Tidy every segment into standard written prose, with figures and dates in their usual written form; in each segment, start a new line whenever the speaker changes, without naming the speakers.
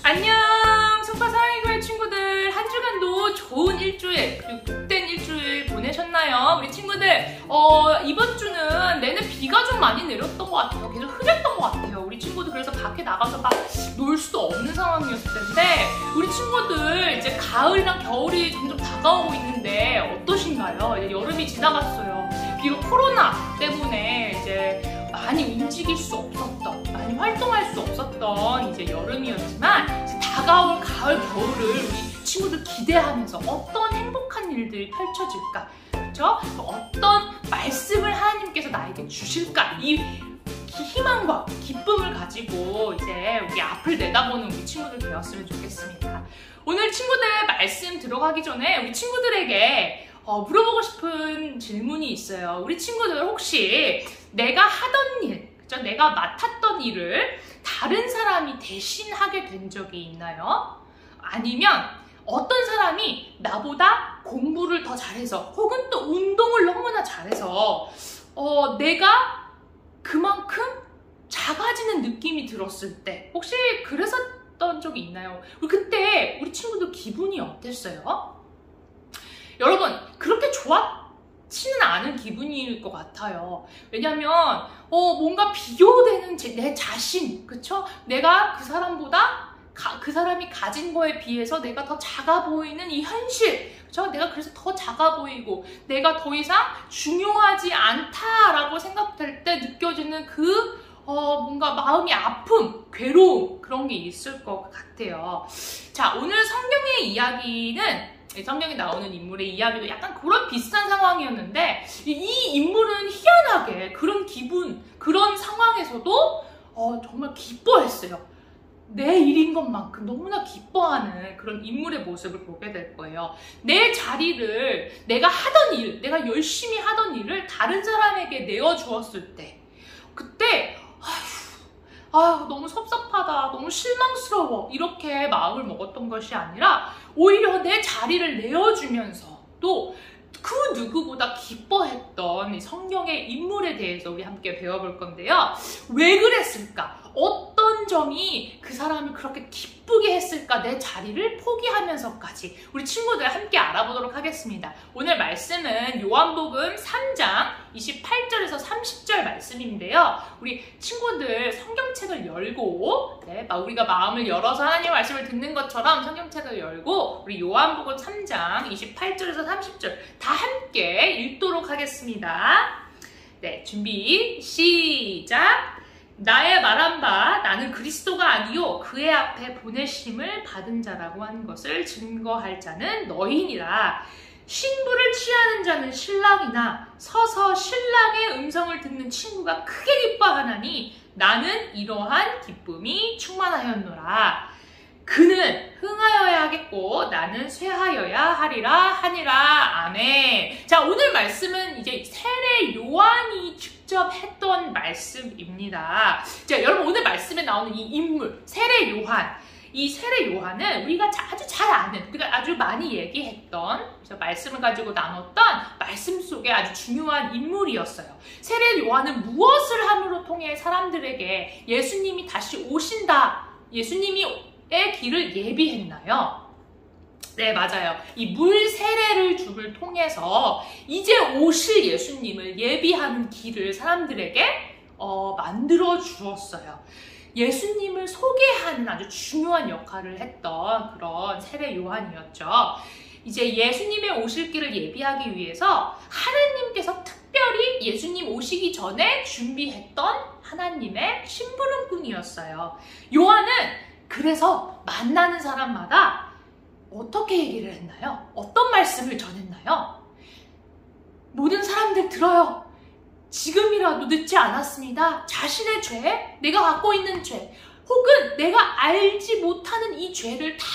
안녕! 속과 사랑의교회 친구들, 한 주간도 좋은 일주일, 그리고 복된 일주일 보내셨나요? 우리 친구들, 이번 주는 내내 비가 좀 많이 내렸던 것 같아요. 계속 흐렸던 것 같아요. 우리 친구들 그래서 밖에 나가서 막 놀 수도 없는 상황이었을 텐데, 우리 친구들 이제 가을이랑 겨울이 점점 다가오고 있는데 어떠신가요? 이제 여름이 지나갔어요. 비록 코로나 때문에 이제 많이 움직일 수 없었던, 많이 활동할 수 없었던 이제 여름이었지만, 이제 다가올 가을, 겨울을 우리 친구들 기대하면서 어떤 행복한 일들이 펼쳐질까? 그렇죠? 어떤 말씀을 하나님께서 나에게 주실까? 이 희망과 기쁨을 가지고 이제 우리 앞을 내다보는 우리 친구들 되었으면 좋겠습니다. 오늘 친구들 말씀 들어가기 전에 우리 친구들에게 물어보고 싶은 질문이 있어요. 우리 친구들 혹시 내가 하던 일, 그죠? 내가 맡았던 일을 다른 사람이 대신하게 된 적이 있나요? 아니면 어떤 사람이 나보다 공부를 더 잘해서 혹은 또 운동을 너무나 잘해서 내가 그만큼 작아지는 느낌이 들었을 때 혹시 그랬었던 적이 있나요? 그때 우리 친구들 기분이 어땠어요? 여러분, 그렇게 좋지는 않은 기분일 것 같아요. 왜냐면 뭔가 비교되는 내 자신, 그쵸? 내가 그 사람보다 그 사람이 가진 거에 비해서 내가 더 작아 보이는 이 현실, 그쵸? 내가 그래서 더 작아 보이고 내가 더 이상 중요하지 않다라고 생각될 때 느껴지는 그 뭔가 마음이 아픔, 괴로움, 그런 게 있을 것 같아요. 자, 오늘 성경의 이야기는 성경에 나오는 인물의 이야기도 약간 그런 비슷한 상황이었는데, 이 인물은 희한하게 그런 기분, 그런 상황에서도 정말 기뻐했어요. 내 일인 것만큼 너무나 기뻐하는 그런 인물의 모습을 보게 될 거예요. 내 자리를, 내가 하던 일, 내가 열심히 하던 일을 다른 사람에게 내어주었을 때, 그때 너무 섭섭하다, 너무 실망스러워, 이렇게 마음을 먹었던 것이 아니라 오히려 내 자리를 내어주면서 또 그 누구보다 기뻐했던 이 성경의 인물에 대해서 우리 함께 배워볼 건데요. 왜 그랬을까? 어떤 점이 그 사람을 그렇게 기쁘게 했을까? 내 자리를 포기하면서까지 우리 친구들 함께 알아보도록 하겠습니다. 오늘 말씀은 요한복음 3장 28절에서 30절 말씀인데요. 우리 친구들 성경책을 열고, 우리가 마음을 열어서 하나님의 말씀을 듣는 것처럼 성경책을 열고 우리 요한복음 3장 28절에서 30절 다 함께 읽도록 하겠습니다. 네, 준비 시작! 나의 말한 바 나는 그리스도가 아니요 그의 앞에 보내심을 받은 자라고 하는 것을 증거할 자는 너희니라. 신부를 취하는 자는 신랑이나 서서 신랑의 음성을 듣는 친구가 크게 기뻐하나니 나는 이러한 기쁨이 충만하였노라. 그는 흥하여야 하겠고 나는 쇠하여야 하니라. 아멘. 자, 오늘 말씀은 이제 세례 요한이 직접 했던 말씀입니다. 자, 여러분, 오늘 말씀에 나오는 이 인물 세례 요한, 이 세례 요한은 우리가 아주 잘 아는, 우리가 아주 많이 얘기했던, 그래서 말씀을 가지고 나눴던 말씀 속에 아주 중요한 인물이었어요. 세례 요한은 무엇을 함으로 통해 사람들에게 예수님이 다시 오신다, 예수님이 길을 예비했나요? 네, 맞아요. 이 물 세례를 줌을 통해서 이제 오실 예수님을 예비하는 길을 사람들에게 만들어 주었어요. 예수님을 소개하는 아주 중요한 역할을 했던 그런 세례 요한이었죠. 이제 예수님의 오실 길을 예비하기 위해서 하나님께서 특별히 예수님 오시기 전에 준비했던 하나님의 심부름꾼이었어요. 요한은 그래서 만나는 사람마다 어떻게 얘기를 했나요? 어떤 말씀을 전했나요? 모든 사람들 들어요. 지금이라도 늦지 않았습니다. 자신의 죄, 내가 갖고 있는 죄, 혹은 내가 알지 못하는 이 죄를 다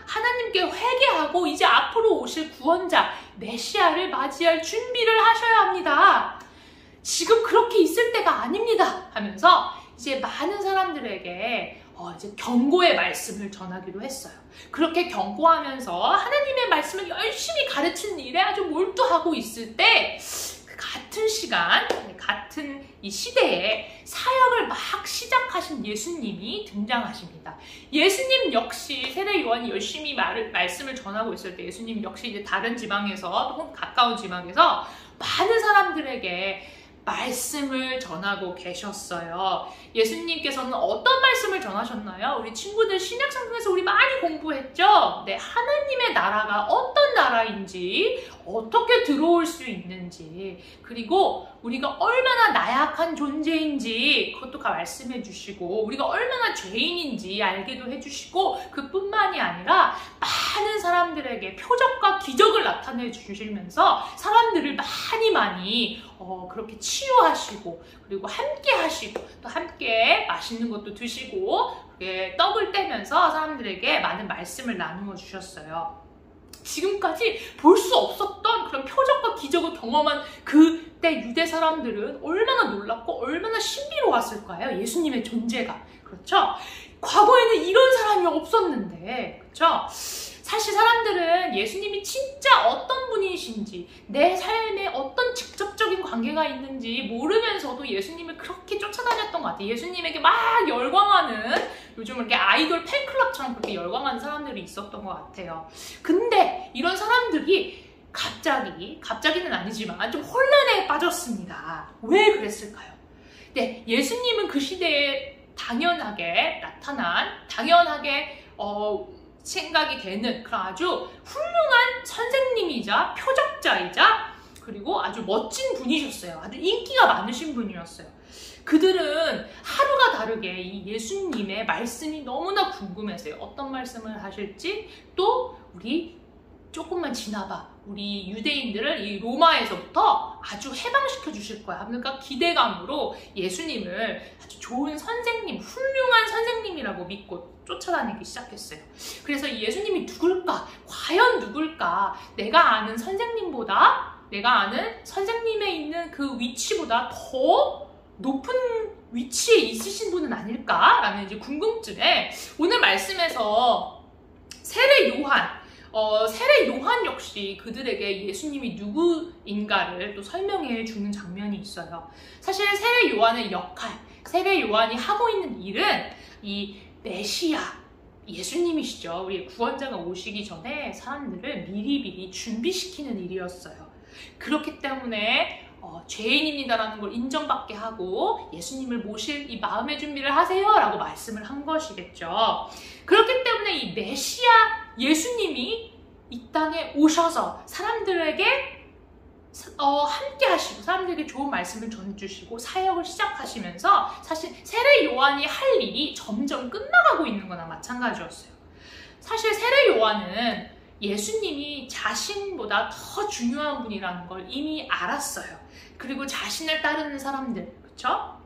하나님께 회개하고 이제 앞으로 오실 구원자, 메시아를 맞이할 준비를 하셔야 합니다. 지금 그렇게 있을 때가 아닙니다. 하면서 이제 많은 사람들에게 이제 경고의 말씀을 전하기도 했어요. 그렇게 경고하면서 하나님의 말씀을 열심히 가르치는 일에 아주 몰두하고 있을 때 같은 시간, 같은 이 시대에 사역을 막 시작하신 예수님이 등장하십니다. 예수님 역시 세례 요한이 열심히 말씀을 전하고 있을 때 예수님 역시 이제 다른 지방에서 혹은 가까운 지방에서 많은 사람들에게 말씀을 전하고 계셨어요. 예수님께서는 어떤 말씀을 전하셨나요? 우리 친구들 신약성경에서 우리 많이 공부했죠? 네, 하나님의 나라가 어떤 나라인지, 어떻게 들어올 수 있는지, 그리고 우리가 얼마나 나약한 존재인지 그것도 말씀해 주시고, 우리가 얼마나 죄인인지 알게도 해주시고, 그뿐만이 아니라 많은 사람들에게 표적과 기적을 나타내 주시면서 사람들을 많이 그렇게 치유하시고, 그리고 함께 하시고, 또 함께 맛있는 것도 드시고, 떡을 떼면서 사람들에게 많은 말씀을 나누어 주셨어요. 지금까지 볼 수 없었던 그런 표적과 기적을 경험한 그때 유대 사람들은 얼마나 놀랍고 얼마나 신비로웠을까요? 예수님의 존재가. 그렇죠? 과거에는 이런 사람이 없었는데, 그렇죠? 사실 사람들은 예수님이 진짜 어떤 분이신지, 내 삶에 어떤 직접적인 관계가 있는지 모르면서도 예수님을 그렇게 쫓아다녔던 것 같아요. 예수님에게 막 열광하는, 요즘 이렇게 아이돌 팬클럽처럼 그렇게 열광하는 사람들이 있었던 것 같아요. 근데 이런 사람들이 갑자기는 아니지만 좀 혼란에 빠졌습니다. 왜 그랬을까요? 네, 예수님은 그 시대에 당연하게 생각이 되는 그런 아주 훌륭한 선생님이자 표적자이자 그리고 아주 멋진 분이셨어요. 아주 인기가 많으신 분이었어요. 그들은 하루가 다르게 이 예수님의 말씀이 너무나 궁금했어요. 어떤 말씀을 하실지, 또 우리 조금만 지나봐, 우리 유대인들을 이 로마에서부터 아주 해방시켜 주실 거야. 그러니까 기대감으로 예수님을 아주 좋은 선생님, 훌륭한 선생님이라고 믿고 쫓아다니기 시작했어요. 그래서 예수님이 누굴까? 과연 누굴까? 내가 아는 선생님에 있는 그 위치보다 더 높은 위치에 있으신 분은 아닐까라는 이제 궁금증에, 오늘 말씀에서 세례 요한 역시 그들에게 예수님이 누구인가를 또 설명해 주는 장면이 있어요. 사실 세례 요한의 역할, 세례 요한이 하고 있는 일은 이 메시아, 예수님이시죠. 우리 구원자가 오시기 전에 사람들을 미리미리 준비시키는 일이었어요. 그렇기 때문에 죄인입니다라는 걸 인정받게 하고 예수님을 모실 이 마음의 준비를 하세요 라고 말씀을 한 것이겠죠. 그렇기 때문에 이 메시아 예수님이 이 땅에 오셔서 사람들에게 함께 하시고 사람들에게 좋은 말씀을 전해주시고 사역을 시작하시면서 사실 세례 요한이 할 일이 점점 끝나가고 있는 거나 마찬가지였어요. 사실 세례 요한은 예수님이 자신보다 더 중요한 분이라는 걸 이미 알았어요. 그리고 자신을 따르는 사람들, 그렇죠?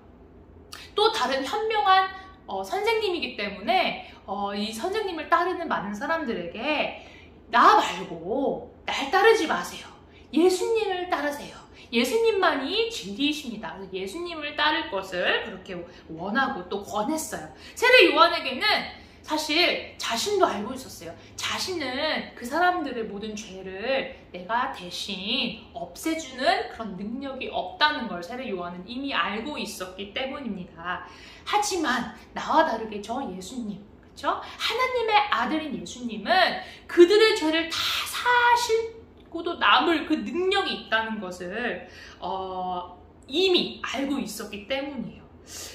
또 다른 현명한 선생님이기 때문에 이 선생님을 따르는 많은 사람들에게 나 말고 날 따르지 마세요. 예수님을 따르세요. 예수님만이 진리이십니다. 예수님을 따를 것을 그렇게 원하고 또 권했어요. 세례 요한에게는 사실 자신도 알고 있었어요. 자신은 그 사람들의 모든 죄를 내가 대신 없애주는 그런 능력이 없다는 걸 세례 요한은 이미 알고 있었기 때문입니다. 하지만 나와 다르게 저 예수님, 그렇죠? 하나님의 아들인 예수님은 그들의 죄를 다 사시고도 남을 그 능력이 있다는 것을 이미 알고 있었기 때문이에요.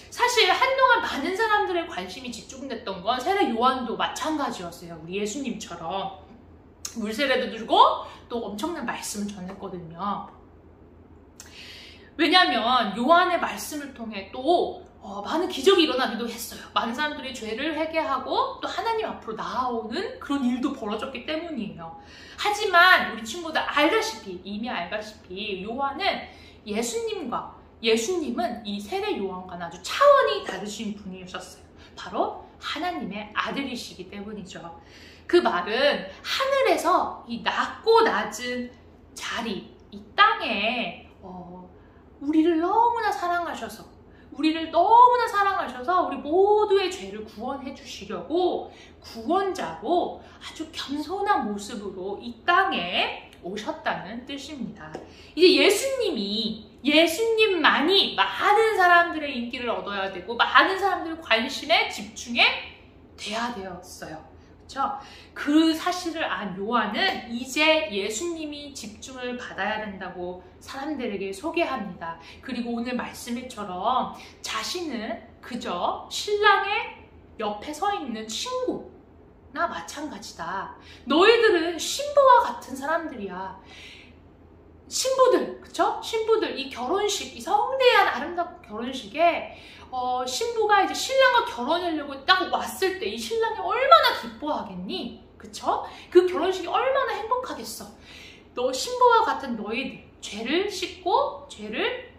사실 한동안 많은 사람들의 관심이 집중됐던 건 세례 요한도 마찬가지였어요. 우리 예수님처럼 물세례도 주고 또 엄청난 말씀을 전했거든요. 왜냐하면 요한의 말씀을 통해 또 많은 기적이 일어나기도 했어요. 많은 사람들이 죄를 회개하고 또 하나님 앞으로 나아오는 그런 일도 벌어졌기 때문이에요. 하지만 우리 친구들 이미 알다시피 요한은 예수님은 이 세례 요한과는 아주 차원이 다르신 분이셨어요. 바로 하나님의 아들이시기 때문이죠. 그 말은 하늘에서 이 낮고 낮은 자리, 이 땅에 우리를 너무나 사랑하셔서 우리 모두의 죄를 구원해 주시려고 구원자로 아주 겸손한 모습으로 이 땅에 오셨다는 뜻입니다. 이제 예수님만이 많은 사람들의 인기를 얻어야 되고 많은 사람들의 관심에 집중해 돼야 되었어요. 그렇죠? 그 사실을 안 요한은 이제 예수님이 집중을 받아야 된다고 사람들에게 소개합니다. 그리고 오늘 말씀처럼 자신은 그저 신랑의 옆에 서 있는 친구나 마찬가지다. 너희들은 신부와 같은 사람들이야. 신부들, 그쵸? 신부들, 이 결혼식, 이 성대한 아름다운 결혼식에 신부가 이제 신랑과 결혼하려고 딱 왔을 때 이 신랑이 얼마나 기뻐하겠니? 그쵸? 그 결혼식이 얼마나 행복하겠어. 너 신부와 같은 너희들, 죄를 씻고 죄를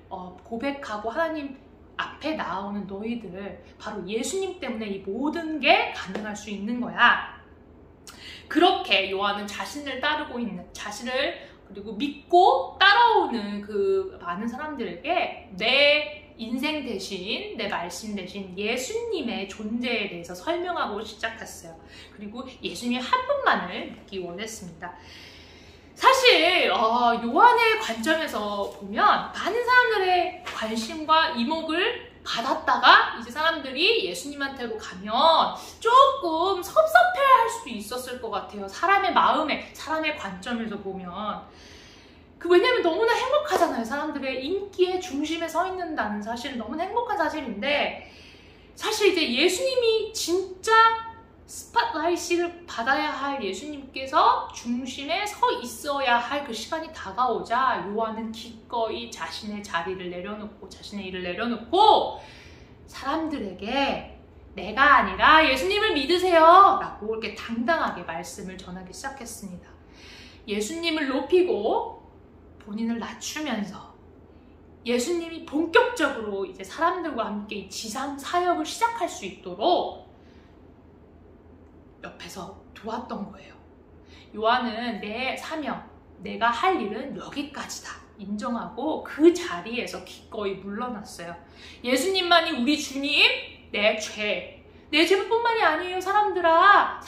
고백하고 하나님 앞에 나오는 너희들, 바로 예수님 때문에 이 모든 게 가능할 수 있는 거야. 그렇게 요한은 자신을 따르고 있는, 자신을 그리고 믿고 따라오는 그 많은 사람들에게 내 인생 대신, 내 말씀 대신 예수님의 존재에 대해서 설명하고 시작했어요. 그리고 예수님 한 분만을 믿기 원했습니다. 사실 요한의 관점에서 보면 많은 사람들의 관심과 이목을 받았다가 이제 사람들이 예수님한테로 가면 조금 섭섭해할 수도 있었을 것 같아요. 사람의 마음에, 사람의 관점에서 보면. 왜냐면 너무나 행복하잖아요. 사람들의 인기의 중심에 서 있는다는 사실은 너무나 행복한 사실인데, 사실 이제 예수님이 진짜 스팟라이트를 받아야 할 예수님께서 중심에 서 있어야 할 그 시간이 다가오자 요한은 기꺼이 자신의 자리를 내려놓고, 자신의 일을 내려놓고 사람들에게 내가 아니라 예수님을 믿으세요 라고 이렇게 당당하게 말씀을 전하기 시작했습니다. 예수님을 높이고 본인을 낮추면서 예수님이 본격적으로 이제 사람들과 함께 이 지상 사역을 시작할 수 있도록 옆에서 도왔던 거예요. 요한은 내 사명, 내가 할 일은 여기까지다 인정하고 그 자리에서 기꺼이 물러났어요. 예수님만이 우리 주님, 내 죄뿐만이 아니에요. 사람들아,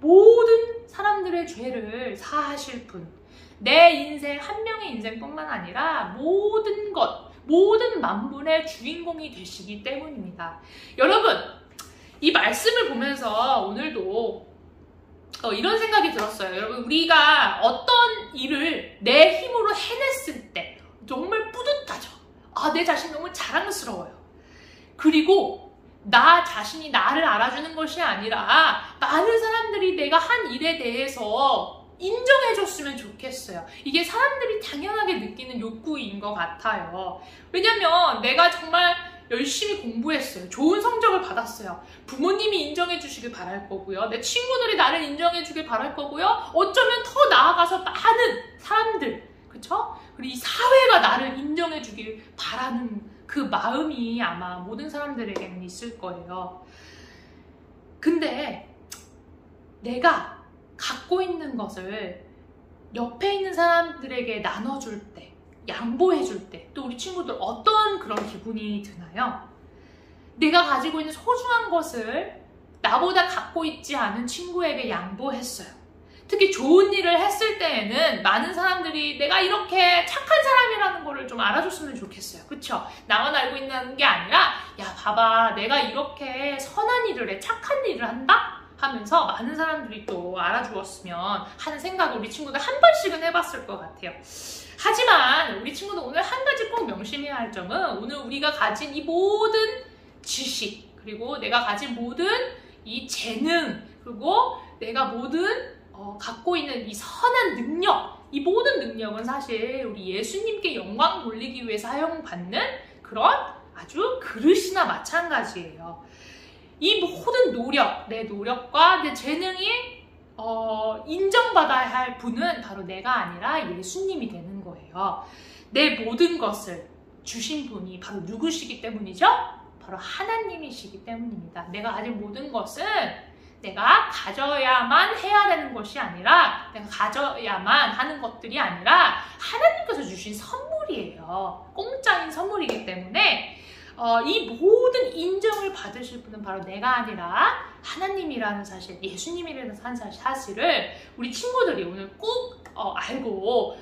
모든 사람들의 죄를 사하실 분, 내 인생, 한 명의 인생뿐만 아니라 모든 만분의 주인공이 되시기 때문입니다. 여러분, 이 말씀을 보면서 오늘도 이런 생각이 들었어요. 여러분, 우리가 어떤 일을 내 힘으로 해냈을 때 정말 뿌듯하죠. 내 자신 너무 자랑스러워요. 그리고 나 자신이 나를 알아주는 것이 아니라 많은 사람들이 내가 한 일에 대해서 인정해줬으면 좋겠어요. 이게 사람들이 당연하게 느끼는 욕구인 것 같아요. 왜냐면 내가 정말 열심히 공부했어요. 좋은 성적을 받았어요. 부모님이 인정해 주시길 바랄 거고요. 내 친구들이 나를 인정해 주길 바랄 거고요. 어쩌면 더 나아가서 많은 사람들, 그쵸? 그리고 이 사회가 나를 인정해 주길 바라는 그 마음이 아마 모든 사람들에게는 있을 거예요. 근데 내가 갖고 있는 것을 옆에 있는 사람들에게 나눠줄 때, 양보해줄 때, 또 우리 친구들 어떤 그런 기분이 드나요? 내가 가지고 있는 소중한 것을 나보다 갖고 있지 않은 친구에게 양보했어요. 특히 좋은 일을 했을 때에는 많은 사람들이 내가 이렇게 착한 사람이라는 거를 좀 알아줬으면 좋겠어요. 그쵸? 나만 알고 있는 게 아니라, 야, 봐봐, 내가 이렇게 선한 일을 해, 착한 일을 한다? 하면서 많은 사람들이 또 알아주었으면 하는 생각을 우리 친구들 한 번씩은 해봤을 것 같아요. 하지만 우리 친구들 오늘 한 가지 꼭 명심해야 할 점은, 오늘 우리가 가진 이 모든 지식, 그리고 내가 가진 모든 이 재능, 그리고 내가 모든 갖고 있는 이 선한 능력, 이 모든 능력은 사실 우리 예수님께 영광 돌리기 위해 사용받는 그런 아주 그릇이나 마찬가지예요. 이 모든 노력, 내 노력과 내 재능이 인정받아야 할 분은 바로 내가 아니라 예수님이 되는 거예요. 내 모든 것을 주신 분이 바로 누구시기 때문이죠? 바로 하나님이시기 때문입니다. 내가 가진 모든 것은 내가 가져야만 해야 되는 것이 아니라, 내가 가져야만 하는 것들이 아니라 하나님께서 주신 선물이에요. 공짜인 선물이기 때문에 이 모든 인정을 받으실 분은 바로 내가 아니라 하나님이라는 사실, 예수님이라는 사실을 우리 친구들이 오늘 꼭 알고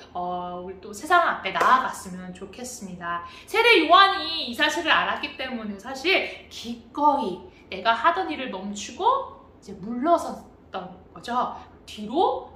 우리 또 세상 앞에 나아갔으면 좋겠습니다. 세례 요한이 이 사실을 알았기 때문에 사실 기꺼이 내가 하던 일을 멈추고 이제 물러섰던 거죠. 뒤로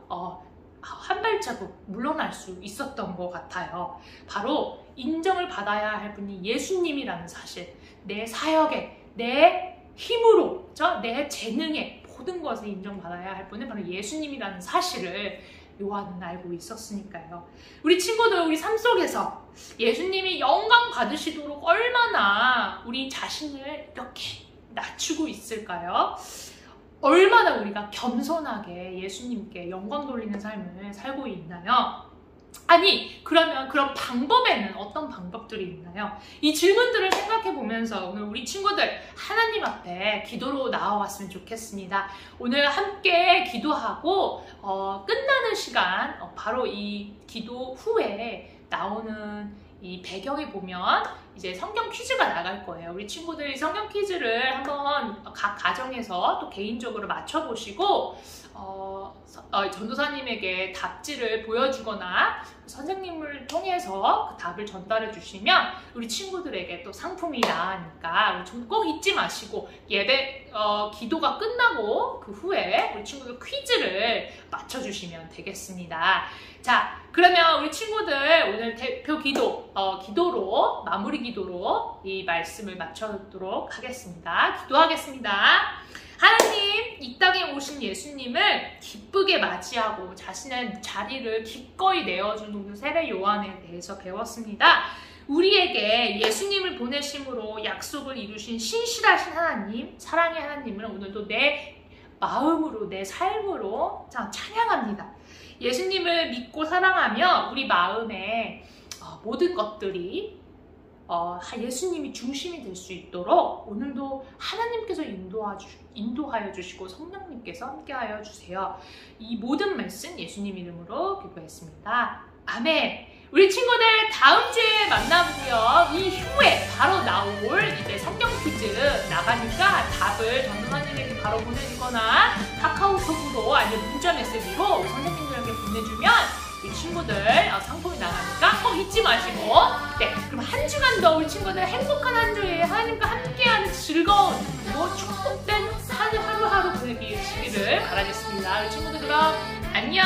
한 발자국 물러날 수 있었던 것 같아요. 바로 인정을 받아야 할 분이 예수님이라는 사실, 내 사역에, 내 힘으로, 내 재능에 모든 것을 인정받아야 할 분은 바로 예수님이라는 사실을 요한은 알고 있었으니까요. 우리 친구들, 우리 삶 속에서 예수님이 영광 받으시도록 얼마나 우리 자신을 이렇게 낮추고 있을까요? 얼마나 우리가 겸손하게 예수님께 영광 돌리는 삶을 살고 있나요? 아니, 그러면 그런 방법에는 어떤 방법들이 있나요? 이 질문들을 생각해 보면서 오늘 우리 친구들 하나님 앞에 기도로 나와왔으면 좋겠습니다. 오늘 함께 기도하고 끝나는 시간, 바로 이 기도 후에 나오는 이 배경에 보면 이제 성경 퀴즈가 나갈 거예요. 우리 친구들이 성경 퀴즈를 한번 각 가정에서 또 개인적으로 맞춰보시고 전도사님에게 답지를 보여주거나 선생님을 통해서 그 답을 전달해 주시면 우리 친구들에게 또 상품이 나가니까 꼭 잊지 마시고 예배 기도가 끝나고 그 후에 우리 친구들 퀴즈를 맞춰주시면 되겠습니다. 자, 그러면 우리 친구들 오늘 대표 기도로 마무리 기도로 이 말씀을 마쳐도록 하겠습니다. 기도하겠습니다. 하나님, 이 땅에 오신 예수님을 기쁘게 맞이하고 자신의 자리를 기꺼이 내어준 오늘 세례 요한에 대해서 배웠습니다. 우리에게 예수님을 보내심으로 약속을 이루신 신실하신 하나님, 사랑의 하나님을 오늘도 내 마음으로, 내 삶으로 찬양합니다. 예수님을 믿고 사랑하며 우리 마음에 모든 것들이 예수님이 중심이 될 수 있도록 오늘도 하나님께서 인도하여 주시고 성령님께서 함께하여 주세요. 이 모든 말씀 예수님 이름으로 기도했습니다. 아멘. 우리 친구들 다음 주에 만나보고요. 이 후에 바로 나올 이제 성경 퀴즈 나가니까 답을 전도사님에게 바로 보내주거나 카카오톡으로 아니면 문자 메시지로 우리 선생님들에게 보내주면 우리 친구들 상품이 나가니까 꼭 잊지 마시고, 네, 그럼 한 주간도 우리 친구들 행복한 한 주에 하나님과 함께하는 즐거운 그리고 축복된 하루하루 보내시기를 바라겠습니다. 우리 친구들 그럼 안녕.